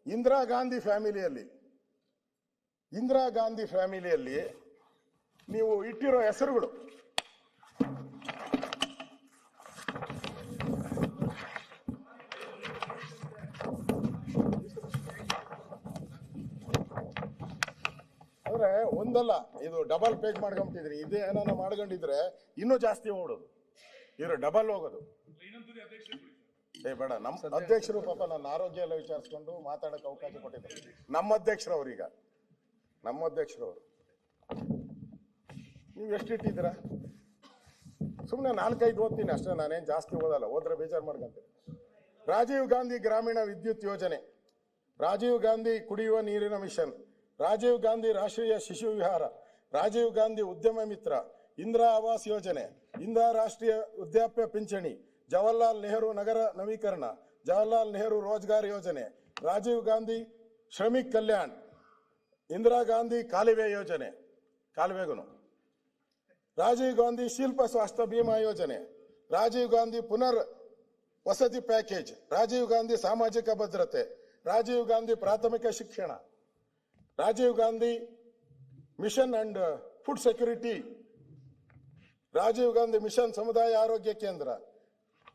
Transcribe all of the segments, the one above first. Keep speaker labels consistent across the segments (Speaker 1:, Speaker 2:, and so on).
Speaker 1: ಇಂದಿರಾ ಗಾಂಧಿ ಫ್ಯಾಮಿಲಿಯಲ್ಲಿ ನೀವು ಇಟ್ಟಿರೋ ಹೆಸರುಗಳು ಅಂದ್ರೆ ಒಂದಲ್ಲ, ಇದು ಡಬಲ್ ಪೇಜ್ ಮಾಡ್ಕೊಂಬಿಟ್ಟಿದ್ರಿ. ಇದೇ ಏನಾನ ಮಾಡ್ಕೊಂಡಿದ್ರೆ ಇನ್ನೂ ಜಾಸ್ತಿ ಓಡೋದು, ಇವರು ಡಬಲ್ ಹೋಗೋದು. ಬೇಡ, ನಮ್ಮ ಅಧ್ಯಕ್ಷರು ಪಾಪ ನನ್ನ ಆರೋಗ್ಯ ಎಲ್ಲ ವಿಚಾರಿಸ್ಕೊಂಡು ಮಾತಾಡಕ್ಕೆ ಅವಕಾಶ ಕೊಟ್ಟಿದ್ದಾರೆ. ನಮ್ಮ ಅಧ್ಯಕ್ಷರವ್ರು ನೀವು ಎಷ್ಟಿಟ್ಟಿದ್ದೀರಾ? ಸುಮ್ಮನೆ 4-5 ಓದ್ತೀನಿ ಅಷ್ಟೇ, ನಾನೇನು ಜಾಸ್ತಿ ಓದಲ್ಲ. ಓದ್ರೆ ಬೇಜಾರು ಮಾಡ್ಕೊಂತೀನಿ. ರಾಜೀವ್ ಗಾಂಧಿ ಗ್ರಾಮೀಣ ವಿದ್ಯುತ್ ಯೋಜನೆ, ರಾಜೀವ್ ಗಾಂಧಿ ಕುಡಿಯುವ ನೀರಿನ ಮಿಷನ್, ರಾಜೀವ್ ಗಾಂಧಿ ರಾಷ್ಟ್ರೀಯ ಶಿಶು ವಿಹಾರ, ರಾಜೀವ್ ಗಾಂಧಿ ಉದ್ಯಮ ಮಿತ್ರ, ಇಂದಿರಾ ಆವಾಸ್ ಯೋಜನೆ, ಇಂದಿರಾ ರಾಷ್ಟ್ರೀಯ ವೃದ್ಧಾಪ್ಯ ಪಿಂಚಣಿ, ಜವಾಹರ್ಲಾಲ್ ನೆಹರು ನಗರ ನವೀಕರಣ, ಜವಾಹರ್ಲಾಲ್ ನೆಹರು ರೋಜ್ಗಾರ್ ಯೋಜನೆ, ರಾಜೀವ್ ಗಾಂಧಿ ಶ್ರಮಿಕ್ ಕಲ್ಯಾಣ್, ಇಂದಿರಾ ಗಾಂಧಿ ಕಾಲುವೆ ಯೋಜನೆ, ಕಾಲುವೆಗೂ, ರಾಜೀವ್ ಗಾಂಧಿ ಶಿಲ್ಪ ಸ್ವಾಸ್ಥ್ಯ ಬಿಮಾ ಯೋಜನೆ, ರಾಜೀವ್ ಗಾಂಧಿ ಪುನರ್ ವಸತಿ ಪ್ಯಾಕೇಜ್, ರಾಜೀವ್ ಗಾಂಧಿ ಸಾಮಾಜಿಕ ಭದ್ರತೆ, ರಾಜೀವ್ ಗಾಂಧಿ ಪ್ರಾಥಮಿಕ ಶಿಕ್ಷಣ, Rajiv Gandhi mission and food security, Rajiv Gandhi mission ಸಮುದಾಯ ಆರೋಗ್ಯ ಕೇಂದ್ರ,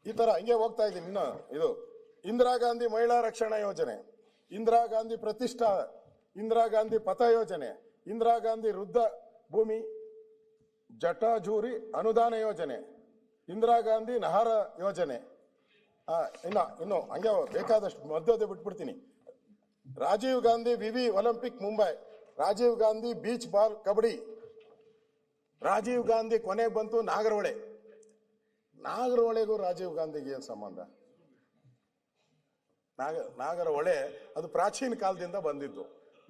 Speaker 1: ಈ ತರ ಹಿಂಗೆ ಹೋಗ್ತಾ ಇದ್ದೀನಿ. ಇನ್ನು ಇದು ಇಂದಿರಾ ಗಾಂಧಿ ಮಹಿಳಾ ರಕ್ಷಣಾ ಯೋಜನೆ, ಇಂದಿರಾ ಗಾಂಧಿ ಪ್ರತಿಷ್ಠಾ, ಇಂದಿರಾ ಗಾಂಧಿ ಪಥ ಯೋಜನೆ, ಇಂದಿರಾ ಗಾಂಧಿ ವೃದ್ಧ ಭೂಮಿ ಜಟಾಜೂರಿ ಅನುದಾನ ಯೋಜನೆ, ಇಂದಿರಾ ಗಾಂಧಿ ನಹಾರ ಯೋಜನೆ. ಇನ್ನು ಹಂಗೆ ಬೇಕಾದಷ್ಟು ಮಧ್ಯದ ಬಿಟ್ಬಿಡ್ತೀನಿ. ರಾಜೀವ್ ಗಾಂಧಿ ವಿವಿ Olympic Mumbai, Rajiv Gandhi beach ball kabaddi, Rajiv Gandhi ಕೊನೆಗೆ ಬಂತು ನಾಗರಹೊಳೆಗೂ ರಾಜೀವ್ ಗಾಂಧಿಗೆ ಏನು ಸಂಬಂಧ? ನಾಗರಹೊಳೆ ಅದು ಪ್ರಾಚೀನ ಕಾಲದಿಂದ ಬಂದಿದ್ದು.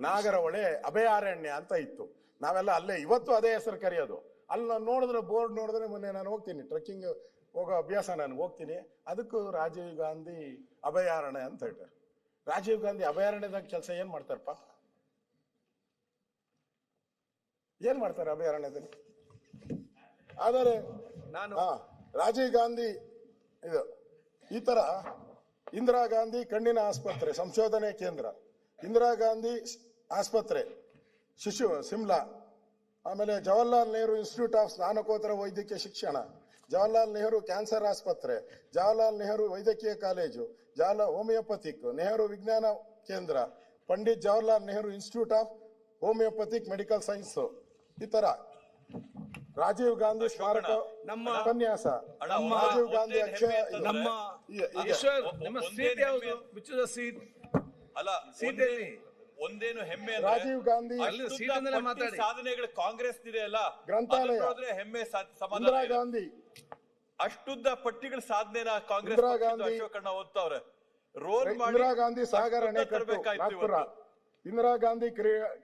Speaker 1: ನಾಗರಹೊಳೆ ಅಭಯಾರಣ್ಯ ಅಂತ ಇತ್ತು, ನಾವೆಲ್ಲ ಅಲ್ಲೇ ಇವತ್ತು ಅದೇ ಹೆಸರು ಕರೆಯೋದು. ಅಲ್ಲಿ ನಾನು ನೋಡಿದ್ರೆ ಬೋರ್ಡ್ ನೋಡಿದ್ರೆ, ಮೊನ್ನೆ ನಾನು ಹೋಗ್ತೀನಿ ಟ್ರೆಕ್ಕಿಂಗ್ ಹೋಗೋ ಅಭ್ಯಾಸ, ನಾನು ಹೋಗ್ತೀನಿ, ಅದಕ್ಕೂ ರಾಜೀವ್ ಗಾಂಧಿ ಅಭಯಾರಣ್ಯ ಅಂತ ಹೇಳ್ತಾರೆ. ರಾಜೀವ್ ಗಾಂಧಿ ಅಭಯಾರಣ್ಯದಾಗ ಕೆಲಸ ಏನ್ ಮಾಡ್ತಾರಪ್ಪ? ಏನ್ ಮಾಡ್ತಾರೆ ಅಭಯಾರಣ್ಯದಲ್ಲಿ? ಆದರೆ ರಾಜೀವ್ ಗಾಂಧಿ ಇದು ಈ ತರ ಇಂದಿರಾ ಗಾಂಧಿ ಕಣ್ಣಿನ ಆಸ್ಪತ್ರೆ ಸಂಶೋಧನೆ ಕೇಂದ್ರ, ಇಂದಿರಾ ಗಾಂಧಿ ಆಸ್ಪತ್ರೆ ಶಿಮ್ಲಾ, ಆಮೇಲೆ ಜವಾಹರ್ಲಾಲ್ ನೆಹರು ಇನ್ಸ್ಟಿಟ್ಯೂಟ್ ಆಫ್ ಸ್ನಾತಕೋತ್ತರ ವೈದ್ಯಕೀಯ ಶಿಕ್ಷಣ, ಜವಾಹರ್ಲಾಲ್ ನೆಹರು ಕ್ಯಾನ್ಸರ್ ಆಸ್ಪತ್ರೆ, ಜವಾಹರ್ಲಾಲ್ ನೆಹರು ವೈದ್ಯಕೀಯ ಕಾಲೇಜು, ಜವಾಹರ್ಲಾಲ್ ಹೋಮಿಯೋಪಥಿಕ್, ನೆಹರು ವಿಜ್ಞಾನ ಕೇಂದ್ರ, Pandit Jawaharlal Nehru institute of homeopathic medical science, ಈ ತರ ರಾಜೀವ್ ಗಾಂಧಿ ಸ್ಮಾರಕ ಉಪನ್ಯಾಸ, ರಾಜೀವ್ ಗಾಂಧಿ
Speaker 2: ಒಂದೇನು ಹೆಮ್ಮೆ,
Speaker 1: ರಾಜೀವ್ ಗಾಂಧಿ
Speaker 2: ಸಾಧನೆಗಳು ಕಾಂಗ್ರೆಸ್ ಇದೆ ಅಲ್ಲ,
Speaker 1: ಗ್ರಂಥಾಲಯ,
Speaker 2: ಹೆಮ್ಮೆ,
Speaker 1: ಇಂದಿರಾ ಗಾಂಧಿ
Speaker 2: ಅಷ್ಟುದ್ದ ಪಟ್ಟಿಗಳ ಸಾಧನೆನ ಕಾಂಗ್ರೆಸ್ ಅಶೋಕಣ್ಣ ಓದ್ತಾವ್ರೆ.
Speaker 1: ಇಂದಿರಾ ಗಾಂಧಿ ಸಾಗರ ಅಣೆಕಟ್ಟು ನಾಗ್ಪುರ, ಇಂದಿರಾ ಗಾಂಧಿ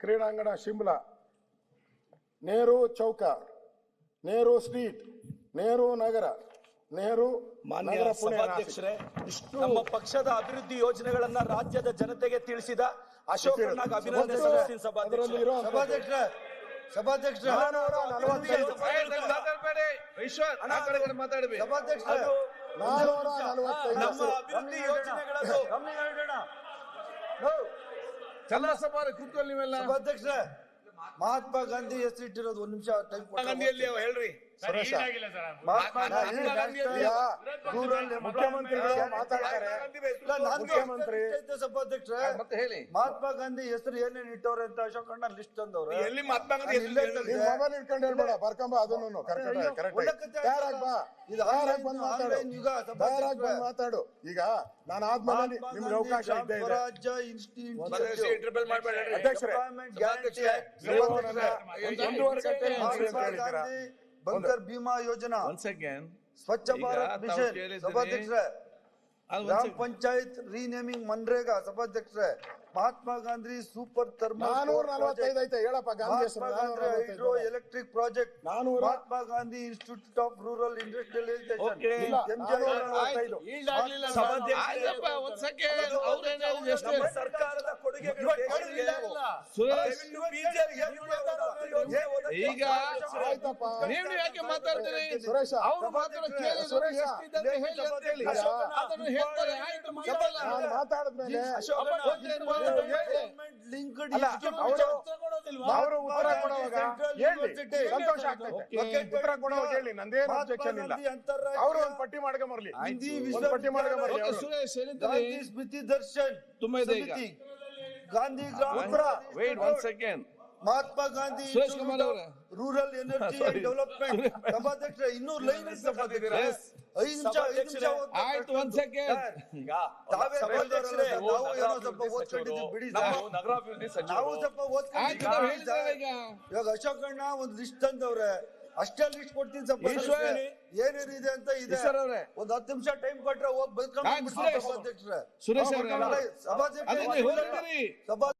Speaker 1: ಕ್ರೀಡಾಂಗಣ ಶಿಮ್ಲಾ, ನೆಹರು ಚೌಕ, ನೆಹರು ಸ್ಟ್ರೀಟ್, ನೆಹರು ನಗರ, ನೆಹರು ನಗರ ಪುಣೆ.
Speaker 3: ನಮ್ಮ ಪಕ್ಷದ ಅಭಿವೃದ್ಧಿ ಯೋಜನೆಗಳನ್ನ ರಾಜ್ಯದ ಜನತೆಗೆ ತಿಳಿಸಿದ ಅಶೋಕಣ್ಣಗೆ ಅಭಿನಂದನೆ ಸಲ್ಲಿಸ್ತೀನಿ
Speaker 1: ಸಭಾಧ್ಯಕ್ಷ.
Speaker 3: ನಮ್ಮ ಅಭಿವೃದ್ಧಿ ಯೋಜನೆಗಳನ್ನು
Speaker 4: ಸಭಾಧ್ಯಕ್ಷ ಮಹಾತ್ಮ ಗಾಂಧಿ ಹೆಸರಿಟ್ಟಿರೋದು 1 ನಿಮಿಷ ಟೈಮ್
Speaker 3: ಹೇಳ್ರಿ.
Speaker 1: ಮುಖ್ಯಮಂತ್ರಿಗಳು ಮಾತಾಡ್ತಾರೆ.
Speaker 4: ಸಭಾಧ್ಯಕ್ಷ ಮಹಾತ್ಮ ಗಾಂಧಿ ಹೆಸರು ಏನೇನು ಇಟ್ಟವ್ರೆ ಅಂತ ಅಶೋಕಣ್ಣ ಲಿಸ್ಟ್ ತಂದವ್ರೆ.
Speaker 1: ಮೊಬೈಲ್ ಇಟ್ಕೊಂಡು ಹೇಳ್ಬೇಡ, ಬರ್ಕೊಂಬ ಅದನ್ನು ಮಾತಾಡು. ಈಗ ನಾನು ಆದ್ಮೇಲೆ ನಿಮ್ಗೆ ಅವಕಾಶ ಇದ್ದೇ ಇದೆ. ಅಧ್ಯಕ್ಷರೇ,
Speaker 4: ಬಂಕರ್ ಭೀಮಾ ಯೋಜನಾ, ಸ್ವಚ್ಛ ಭಾರತ್ ಮಿಷನ್, ಸಭಾಧ್ಯಕ್ಷರೇ ಗ್ರಾಮ ಪಂಚಾಯತ್ ರೀನೇಮಿಂಗ್ ಮನ್ರೇಗಾ, ಸಭಾಧ್ಯಕ್ಷರೇ ಮಹಾತ್ಮ ಗಾಂಧಿ ಸೂಪರ್ ಥರ್ಮಲ್
Speaker 1: 445 ಐತೆ ಹೇಳಪ್ಪ.
Speaker 4: Hydro electric project, Mahatma Gandhi institute of rural industrialisation,
Speaker 3: ಸರ್ಕಾರದ ಕೊಡುಗೆ
Speaker 5: ಈಗ
Speaker 1: ಆಯ್ತಪ್ಪ
Speaker 5: ನೀವು ಯಾಕೆ ಮಾತಾಡ್ತೀರಿ?
Speaker 1: ಸುರೇಶ
Speaker 5: ಅವ್ರು ಮಾತ್ರ ಕೇಳಿದ್ರು
Speaker 1: ಸುರೇಶ,
Speaker 5: ಎಷ್ಟಿದೆ ಅಂತ ಹೇಳಿ ಅಂತ ಹೇಳಿ ಅದನ್ನು ಹೇಳ್ತಾರೆ. ಆಯ್ತು ಮಾತಾಡಲ್ಲ.
Speaker 1: ನಾನು ಮಾತಾಡಿದ್ಮೇಲೆ
Speaker 4: linked
Speaker 1: ಅವರು ಉತ್ತರ ಕೊಡುವಾಗ ಹೇಳಿ, ಸಂತೋಷ ಆಗ್ತೈತೆ. ಉತ್ತರ ಕೊಡುವಾಗ ಹೇಳಿ, ನಂದೇನು ಅಬ್ಜೆಕ್ಷನ್ ಇಲ್ಲ. ಅವರು ಒಂದು ಪಟ್ಟಿ ಮಾಡ್ಕೊಂಬರ್ಲಿ, ಒಂದು ಪಟ್ಟಿ ಮಾಡ್ಕೊಂಬರ್ಲಿ.
Speaker 5: ಓಕೆ, ಸುರೇಶ್ ಹೇಳಿದ್ದಾರೆ.
Speaker 4: ಗಾಂಧಿ ಸ್ಮೃತಿ ದರ್ಶನ್
Speaker 5: ತುಂಬಾ ಇದೆ ಈಗ.
Speaker 4: ಸಮಿತಿ, ಗಾಂಧಿ ಗ್ರಾಮ
Speaker 5: ವೇಟ್ 1 ಸೆಕೆಂಡ್.
Speaker 4: ಮಹಾತ್ಮ ಗಾಂಧಿ
Speaker 5: ಸುರೇಶ್ ಕುಮಾರ್ ಅವರೇ.
Speaker 4: Rural energy and development. ಸಭಾಧ್ಯಕ್ಷರೇ, ಇನ್ನೂ ಲೈನ್ ಇದೆ ಸಭಾಧ್ಯಕ್ಷರೇ. 5 ನಿಮಿಷ
Speaker 5: ಆಯ್ತು 1 ಸೆಕೆಂಡ್.
Speaker 4: ತಾವೇ ಸಭಾಧ್ಯಕ್ಷರೇ, ನಾವು ಏನೋ ಸ್ವಲ್ಪ ಓದ್ಕೊಂಡಿದ್ದೀವಿ ಬಿಡಿ ಸರ್.
Speaker 2: ನಗರಾಭಿವೃದ್ಧಿ
Speaker 4: ನಾವು
Speaker 2: ಸಚಿವರು
Speaker 4: ಸ್ವಲ್ಪ
Speaker 5: ಆಯ್ತು, ನಾವು ಹೇಳಿದ್ದೇವೆ ಈಗ.
Speaker 4: ಇವಾಗ ಅಶೋಕಣ್ಣ ಒಂದು ಲಿಸ್ಟ್ ತಂದವ್ರೆ, ಅಷ್ಟೇ ಲಿಸ್ಟ್ ಕೊಡ್ತೀನಿ
Speaker 5: ಈಶ್ವರ್.
Speaker 4: ಏನೇನಿದೆ ಅಂತ ಇದೆ.
Speaker 5: ಈಶ್ವರ್ ಅವ್ರೆ.
Speaker 4: ಒಂದು 10 ನಿಮಿಷ ಟೈಮ್ ಕೊಟ್ರೆ ಹೋಗಿ
Speaker 5: ಆಯ್ತು, ಸುರೇಶ್.
Speaker 4: ಸಭಾಧ್ಯಕ್ಷರೇ.
Speaker 5: ಸುರೇಶ್ ಅವರೇ,
Speaker 4: ಸಭಾಧ್ಯಕ್ಷರೇ,
Speaker 5: ಅದನ್ನ ಹೇಳಿದಿರಿ.
Speaker 4: ಸಭಾ